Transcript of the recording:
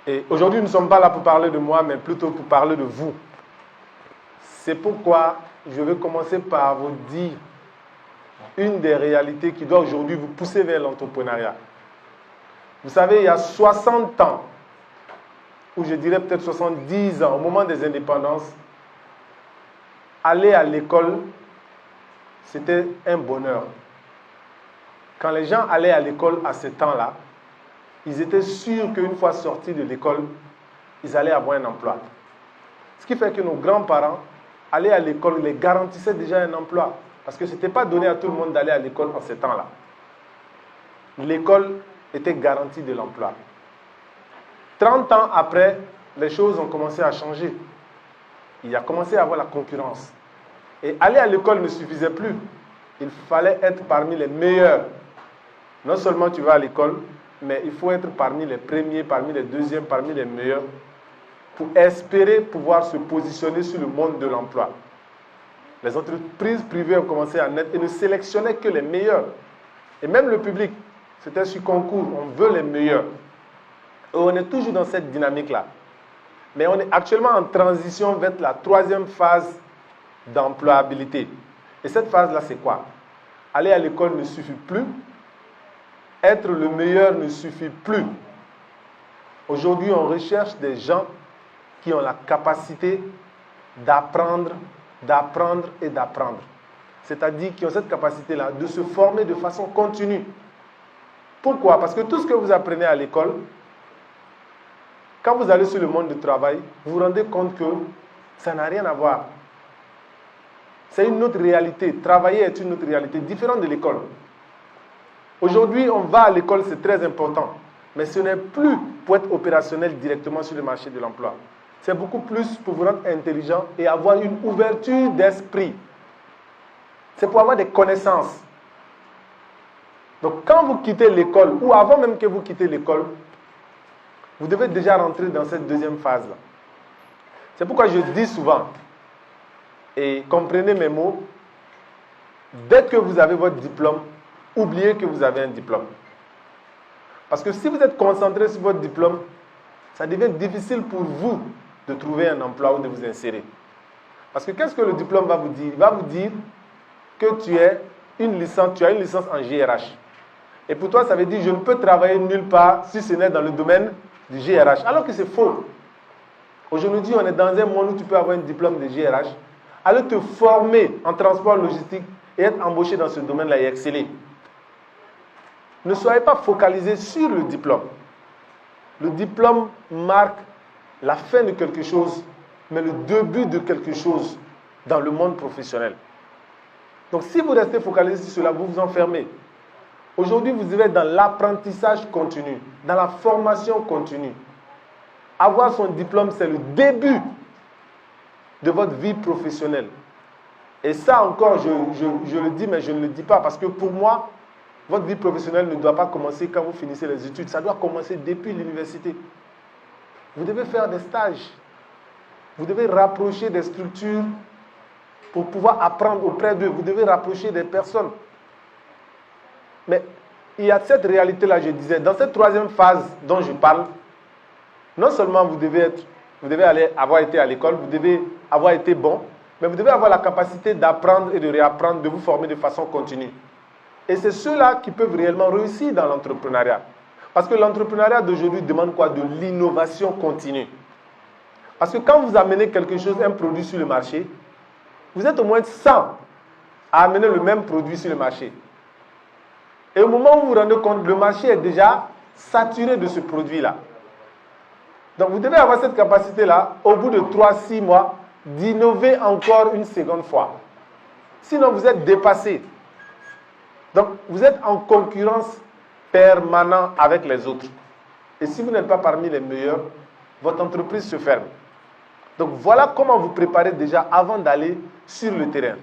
Et aujourd'hui, nous ne sommes pas là pour parler de moi, mais plutôt pour parler de vous. C'est pourquoi je vais commencer par vous dire une des réalités qui doit aujourd'hui vous pousser vers l'entrepreneuriat. Vous savez, il y a 60 ans, ou je dirais peut-être 70 ans, au moment des indépendances, aller à l'école, c'était un bonheur. Quand les gens allaient à l'école à ce temps-là, ils étaient sûrs qu'une fois sortis de l'école, ils allaient avoir un emploi. Ce qui fait que nos grands-parents, aller à l'école, les garantissaient déjà un emploi. Parce que ce n'était pas donné à tout le monde d'aller à l'école en ce temps-là. L'école était garantie de l'emploi. 30 ans après, les choses ont commencé à changer. Il a commencé à avoir la concurrence. Et aller à l'école ne suffisait plus. Il fallait être parmi les meilleurs. Non seulement tu vas à l'école, mais il faut être parmi les premiers, parmi les deuxièmes, parmi les meilleurs, pour espérer pouvoir se positionner sur le monde de l'emploi. Les entreprises privées ont commencé à naître et ne sélectionnaient que les meilleurs. Et même le public, c'était sur concours, on veut les meilleurs. Et on est toujours dans cette dynamique-là. Mais on est actuellement en transition vers la troisième phase d'employabilité. Et cette phase-là, c'est quoi? Aller à l'école ne suffit plus. Être le meilleur ne suffit plus. Aujourd'hui, on recherche des gens qui ont la capacité d'apprendre, d'apprendre et d'apprendre. C'est-à-dire qui ont cette capacité-là de se former de façon continue. Pourquoi? Parce que tout ce que vous apprenez à l'école, quand vous allez sur le monde du travail, vous vous rendez compte que ça n'a rien à voir. C'est une autre réalité. Travailler est une autre réalité, différente de l'école. Aujourd'hui, on va à l'école, c'est très important. Mais ce n'est plus pour être opérationnel directement sur le marché de l'emploi. C'est beaucoup plus pour vous rendre intelligent et avoir une ouverture d'esprit. C'est pour avoir des connaissances. Donc, quand vous quittez l'école, ou avant même que vous quittez l'école, vous devez déjà rentrer dans cette deuxième phase-là. C'est pourquoi je dis souvent, et comprenez mes mots, dès que vous avez votre diplôme, oubliez que vous avez un diplôme. Parce que si vous êtes concentré sur votre diplôme, ça devient difficile pour vous de trouver un emploi ou de vous insérer. Parce que qu'est-ce que le diplôme va vous dire? Il va vous dire que tu as une licence en GRH. Et pour toi, ça veut dire que je ne peux travailler nulle part si ce n'est dans le domaine du GRH. Alors que c'est faux. Aujourd'hui, on est dans un monde où tu peux avoir un diplôme de GRH, aller te former en transport logistique et être embauché dans ce domaine-là et exceller. Ne soyez pas focalisé sur le diplôme. Le diplôme marque la fin de quelque chose, mais le début de quelque chose dans le monde professionnel. Donc si vous restez focalisé sur cela, vous vous enfermez. Aujourd'hui, vous devez être dans l'apprentissage continu, dans la formation continue. Avoir son diplôme, c'est le début de votre vie professionnelle. Et ça encore, je le dis, mais je ne le dis pas, parce que pour moi, votre vie professionnelle ne doit pas commencer quand vous finissez les études. Ça doit commencer depuis l'université. Vous devez faire des stages. Vous devez rapprocher des structures pour pouvoir apprendre auprès d'eux. Vous devez rapprocher des personnes. Mais il y a cette réalité-là, je disais, dans cette troisième phase dont je parle, non seulement vous devez avoir été à l'école, vous devez avoir été bon, mais vous devez avoir la capacité d'apprendre et de réapprendre, de vous former de façon continue. Et c'est ceux-là qui peuvent réellement réussir dans l'entrepreneuriat. Parce que l'entrepreneuriat d'aujourd'hui demande quoi? De l'innovation continue. Parce que quand vous amenez quelque chose, un produit sur le marché, vous êtes au moins 100 à amener le même produit sur le marché. Et au moment où vous vous rendez compte, le marché est déjà saturé de ce produit-là. Donc vous devez avoir cette capacité-là, au bout de 3-6 mois, d'innover encore une seconde fois. Sinon, vous êtes dépassé. Donc, vous êtes en concurrence permanente avec les autres. Et si vous n'êtes pas parmi les meilleurs, votre entreprise se ferme. Donc, voilà comment vous préparez déjà avant d'aller sur le terrain.